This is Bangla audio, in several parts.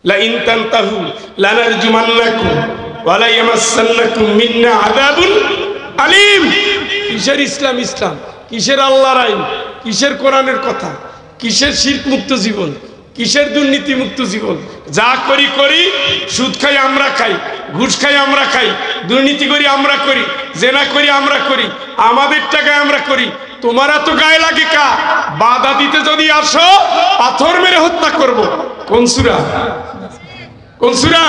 লা ইন তানতাহু লানারজুমান্নাকুম ওয়া লা ইয়ামাসসান্নাকুম মিন্না আযাবুন আলীম। কিসের ইসলাম? ইসলাম কিসের? আল্লাহর আইন, কিসের কোরআনের কথা, কিসের শিরক মুক্ত জীবন, কিসের দুর্নীতি মুক্ত জীবন? যা করি করি, সুদ খাই আমরা খাই, ঘুষ খাই আমরা খাই, দুর্নীতি করি আমরা করি, জেনা করি আমরা করি, আমাদের টাকায় আমরা করি। তোমার এত গায়ে লাগে কা? বাধা দিতে যদি আসো পাথর মেরে হত্যা করব। কোন সূরা? কোন সূরা?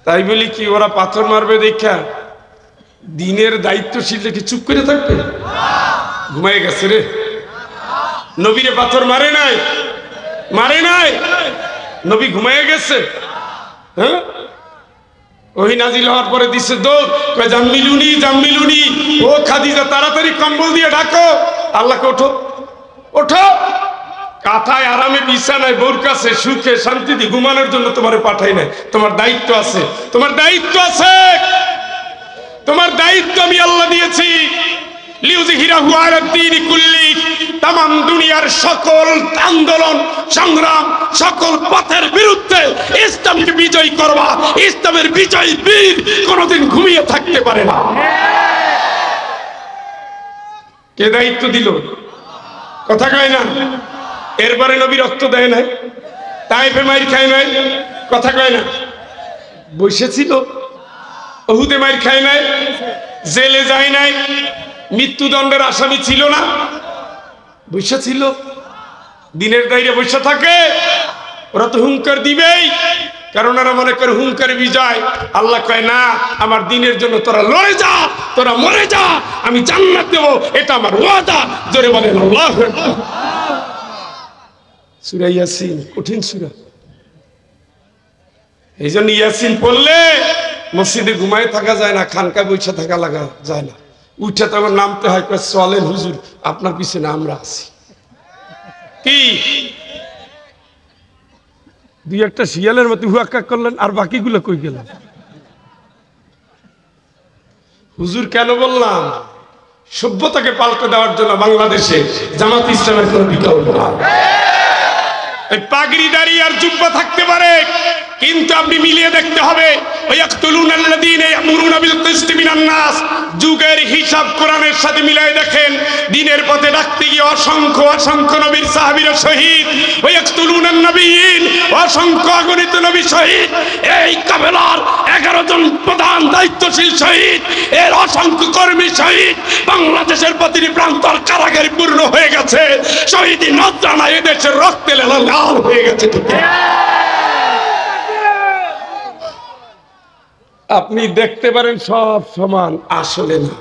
তাই বলি কি ওরা পাথর মারবে দেখা দিনের দায়িত্বশীল কি চুপ করে থাকবে? ঘুমাই গেছে রে। নবীরে পাথর মারে নাই, মারে নাই, নবী ঘুমাইয়া গেছে। হ্যাঁ, ওই নাজিল হওয়ার পরে দিচ্ছে দৌড়, কয় জাম্মিলুনি জাম্মিলুনি, ও খাদিজা তাড়াতাড়ি কম্বল দিয়ে ঢাকো। আল্লাহকে ওঠো ওঠো, কাঁথায় আরামে বিছানায় বউর কাছে সুখে শান্তিতে ঘুমানোর জন্য তোমারে পাঠাই নাই। তোমার দায়িত্ব আছে, তোমার দায়িত্ব আছে, তোমার দায়িত্ব আমি আল্লাহ দিয়েছি। লিউযহিরাহু আলাদ-দীনি কুল্লি, তামাম দুনিয়ার সকল আন্দোলন সংগ্রাম সকল পথের বিরুদ্ধে ইসলামকে বিজয় করবা। ইসলামের বিজয়ী বীর কোনোদিন ঘুমিয়ে থাকতে পারে না। কে দায়িত্ব দিল? কথা কয় না। এরপরে নবী রক্ত দেয় নাই, তায়েফে মাইর খায় নাই, কথা কয় না। বসেছিল, উহুদে মাইর খায় নাই, জেলে যায় নাই, মৃত্যুদণ্ডের আসামি ছিল না, বসেছিল। দিনের দায়রে বসে থাকে। ওরা তো হুঙ্কার দিবেই, কারণ ওরা মনে করে হুঙ্কার বিজয়। আল্লাহ কয় না, আমার দিনের জন্য তোরা লড়ে যা, তোরা মরে যা, আমি জান্নাত দেব, এটা আমার ওয়াদা। জোরে বলেন আল্লাহু আকবার। সূরা ইয়াসিন কঠিন সূরা, এই জন্য ইয়াসিন পড়লে মসজিদে ঘুমায় থাকা যায় না, খানকা বসে থাকা লাগা যায় না। উঠে তখন নামতে হয়, চলেন হুজুর আপনার পিছনে আমরা আছি। কি দুই একটা শিয়ালের মতো হুয়াক্কা করলেন, আর বাকিগুলো কই গেল? হুজুর কেন বললাম? সভ্যতাকে পাল্টে দেওয়ার জন্য বাংলাদেশে জামাত ইসলামের কোনো বিকল্প না। এই পাগড়ি দাড়ি আর জুব্বা থাকতে পারে, কিন্তু আপনি মিলিয়ে দেখতে হবে। যুগের হিসাব কোরআনের সাথে মিলাই দেখেন, দিনের পথে ডাকতে গিয়ে অসংখ্য অসংখ্য নবীর সাহাবীরা শহীদ, অসংখ্য অগণিত নবী শহীদ, এই কাফেলার 11 জন প্রধান দায়িত্বশীল শহীদ, এর অসংখ্য কর্মী শহীদ। বাংলাদেশের প্রতিটি প্রান্তর কারাগারে পূর্ণ হয়ে গেছে শহীদি নজরানা, এদেশের রক্তে লাল হয়ে গেছে। আপনি দেখতে পারেন সব সমান, আসলে না।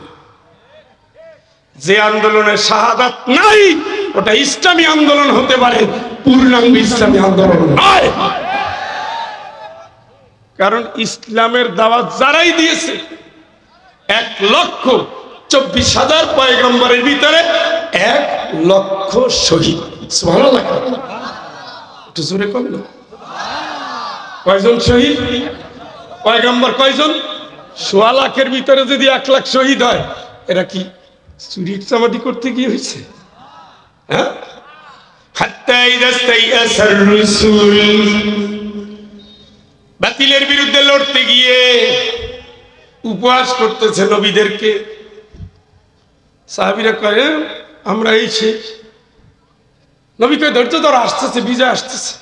যে আন্দোলনে শাহাদাত নাই ওটা ইসলামী আন্দোলন হতে পারে, পূর্ণাঙ্গ ইসলামী আন্দোলন নয়। কারণ ইসলামের দাওয়াত যারাই দিয়েছে, 1,24,000 পয়গম্বরের ভিতরে 1 লক্ষ শহীদ। সুবহানাল্লাহ, একটু জোরে কম না? কয়জন শহীদ? পয়গম্বর কয়জন? 1.25 লাখের ভিতরে যদি 1 লাখ শহীদ হয়, এরা কি চুরি চামাটি করতে গিয়ে হয়েছে? হ্যাঁ, বাতিলের বিরুদ্ধে লড়তে গিয়ে উপহাস করতেছে নবীদেরকে। সাহাবীরা কয় আমরা এই শেষ। নবী কয় ধৈর্য ধরো, আসতেছে বিজয় আসতেছে।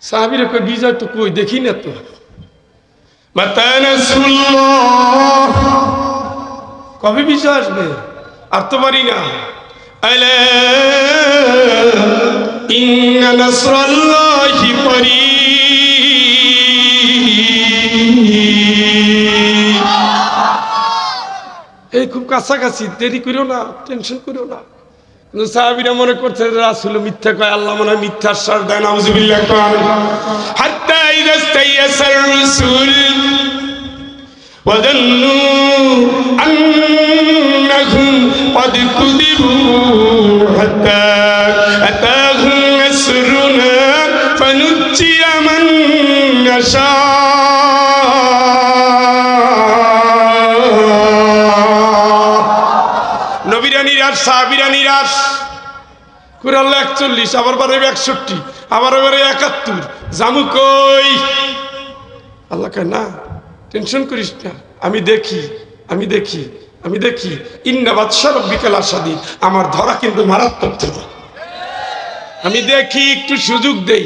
সাহাবীরা কয় বিজয় তো কই দেখি না তো। মাতা নাসরুল্লাহ, কবে বিজয় আসবে? আর তো পারি না। আলা ইন্না নাসরাল্লাহি করিব। এই খুব কাছাকাছি, দেরি করো না, টেনশন করো না। কিন্তু সাহাবীরা মনে করছে রাসূল মিথ্যা কয়, আল্লাহ মনে হয় মিথ্যা আশ্বাস দেয়। নাউযুবিল্লাহ। হাত্তা ইযা ইস্তাইয়াসার রাসূল ওয়া যান্নু আন্নাহুম ক্বাদ কুযিবু হাত্তা আতাহুম নাসরুনা ফানুজ্জিয়া মান নাশা। নবীরা নিরাশ, সাহাবীরা নিরাশ। কুরাল্লা 41, আবার বাড়াইবে 61, আবার এবারে 71, জামু কই? আল্লাহ কয় না, টেনশন করিস না, আমি দেখি আমি দেখি আমি দেখি। ইন্না বাদশা রব্বিকা লাশাদীদ, আমার ধরা কিন্তু মারাত্মক ধরা। আমি দেখি, একটু সুযোগ দেই।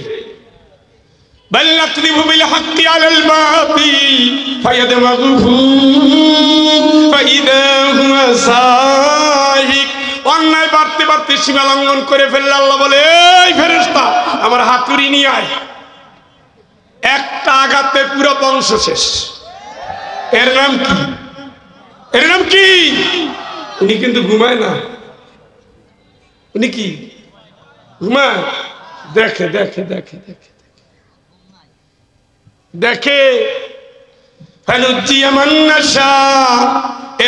বাল নাকযিবু বিল হাক্কি আলাল বাতিল ফায়াদমাগুহু ফাইদা হুয়া সাহিক। অন্যায় বাড়তে বাড়তে সীমা লঙ্ঘন করে ফেললে আল্লাহ বলে, এই ফেরেশতা আমার হাতুড়ি নিয়ে আয়। একটা আঘাতে পুরো বংশ শেষ। এর নাম কি? এর নাম কি? উনি কিন্তু ঘুমায় না। উনি কি ঘুমায়? দেখে দেখে দেখে দেখে দেখে।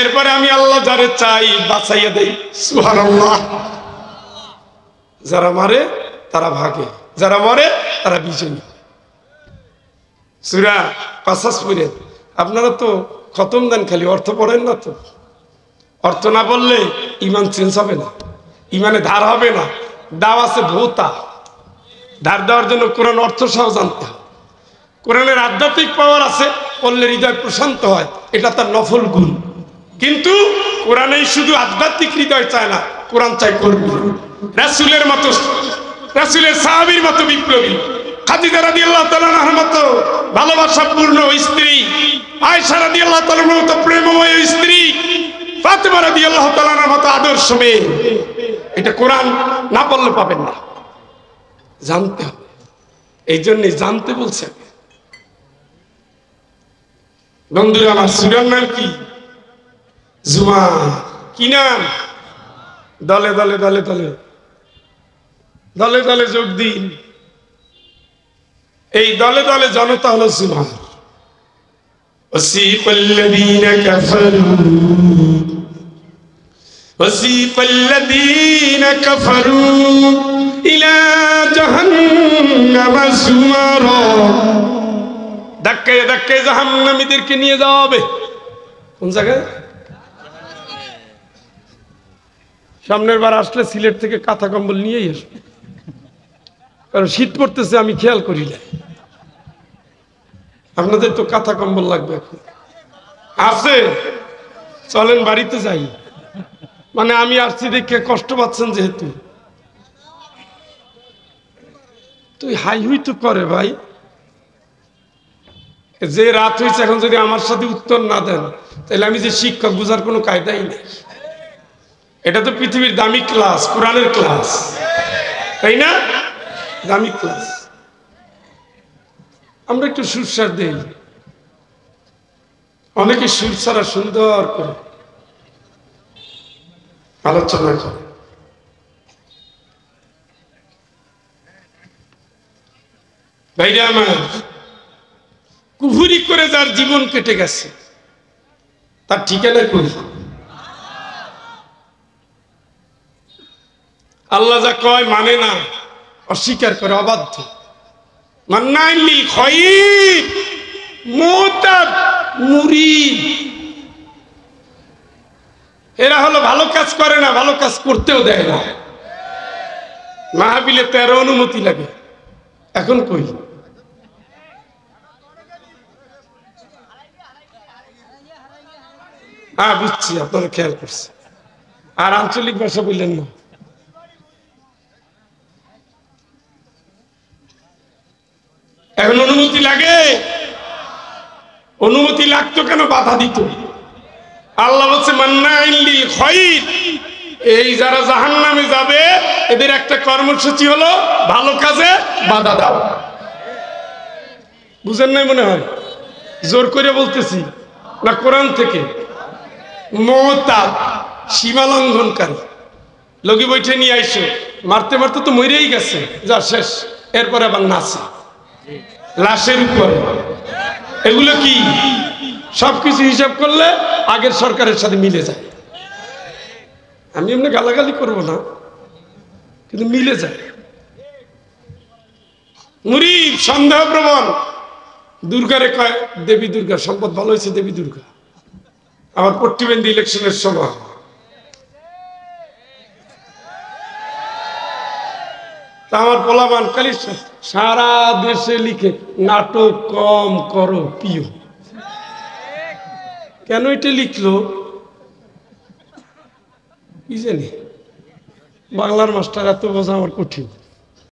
এরপরে আমি আল্লাহ যারে চাই বাঁচাইয়া দেই। সুবহানাল্লাহ। যারা মারে তারা ভাগে, যারা মরে তারা বিজয়ী। সূরা কাসাস পড়েন। আপনারা তো খতম দেন, খালি অর্থ পড়েন না। তো অর্থ না বললে ইমান চেঞ্জ হবে না, ইমানে ধার হবে না। দাও আছে ভৌতা, ধার দেওয়ার জন্য কোরআন অর্থ সহ জানতে হয়। কোরআনের আধ্যাত্মিক পাওয়ার আছে, পড়লে হৃদয় প্রশান্ত হয়, এটা তার নফল গুণ। কিন্তু কোরআনেই শুধু আধ্যাত্মিক হৃদয় চায় না, কোরআন চাই কর্মী। রাসূলের মতো, রাসূলের সাহাবীর মতো বিপ্লবী, খাদিজা রাদিয়াল্লাহু তাআলা আনহার মতো ভালোবাসাপূর্ণ স্ত্রী, আয়েশা রাদিয়াল্লাহু তাআলার মতো প্রেমময় স্ত্রী, ফাতেমা রাদিয়াল্লাহু তাআলার মতো আদর্শ মেয়ে। এটা কোরআন না পড়লে পাবেন না, জানতে হবে। এই জন্যই জানতে বলছে। বন্ধুরা আমার, সূরার নাম কি? জুমার। কি নাম? দলে দলে দলে দলে দলে দলে যোগ দিন। এই দলে দলে জনতা হলো জুমার। ওয়াসিফাল্লাযীনা কাফারু ওয়াসিফাল্লাযীনা কাফারু ইলা জাহান্নাম যুমারা। ধাক্কায় ধাক্কায় জাহান্নামীদেরকে নিয়ে যাওয়া হবে। কোন জায়গায়? সামনের বার আসলে সিলেট থেকে কাঁথা কম্বল নিয়েই আসবে, কারণ শীত পড়তেছে। আমি খেয়াল করি না, আপনাদের তো কাঁথা কম্বল লাগবে। এখন আছে, চলেন বাড়িতে যাই। মানে আমি আসছি দেখে কষ্ট পাচ্ছেন যেহেতু। তুই হাই হুই তো করে ভাই, যে রাত হয়েছে এখন যদি আমার সাথে উত্তর না দেন তাহলে আমি যে শিক্ষক বুঝার কোনো কায়দাই নেই। এটা তো পৃথিবীর দামি ক্লাস, কোরআনের ক্লাস, তাই না? দামি ক্লাস। আমরা একটু সুরসার দেই, অনেকে সুর ছাড়া সুন্দর করে আলোচনা করে। ভাইরা আমার, কুফরি করে যার জীবন কেটে গেছে তার ঠিকানা কই? আল্লাহ যা কয় মানে না, অস্বীকার করে, অবাধ্য। মান্নাইল খায়র মুতাদ মুরিদ। এরা হলো ভালো কাজ করে না, ভালো কাজ করতেও দেয় না। মাহফিলে 13 অনুমতি লাগে, এখন কই? হ্যাঁ বুঝছি, আপনারা খেয়াল করছে। আর আঞ্চলিক ভাষা বললেন না। এখন অনুমতি লাগে? অনুমতি লাগতো কেন? বাধা দিত। আল্লাহ বলছে মান্নাইল লিল খায়র। এই যারা জাহান্নামে যাবে এদের একটা কর্মসূচি হলো ভালো কাজে বাধা দাও। বুঝেন নাই মনে হয়? জোর করে বলতেছি না, কোরআন থেকে। মুতাদ সীমা লঙ্ঘনকারী। লগি বৈঠে নিয়ে আইসো, মারতে মারতে তো মরেই গেছে, যা শেষ। এরপরে আবার নাচে লাশের উপরে। এগুলো কি? সবকিছু হিসাব করলে আগের সরকারের সাথে মিলে যায়। আমি এমনি গালাগালি করব না, কিন্তু মিলে যায়। মুরিদ সন্দেহ প্রবণ। দুর্গারে কয় দেবী দুর্গা, সম্পদ ভালো হয়েছে দেবী দুর্গা। আবার প্রতিবন্ধী ইলেকশনের সময় তা আমার পোলাপান খালি সারা দেশে লিখে নাটক কম করো পিও। কেন এটা লিখলো কি জানি, বাংলার মাস্টার এত বোঝা আমার কঠিন।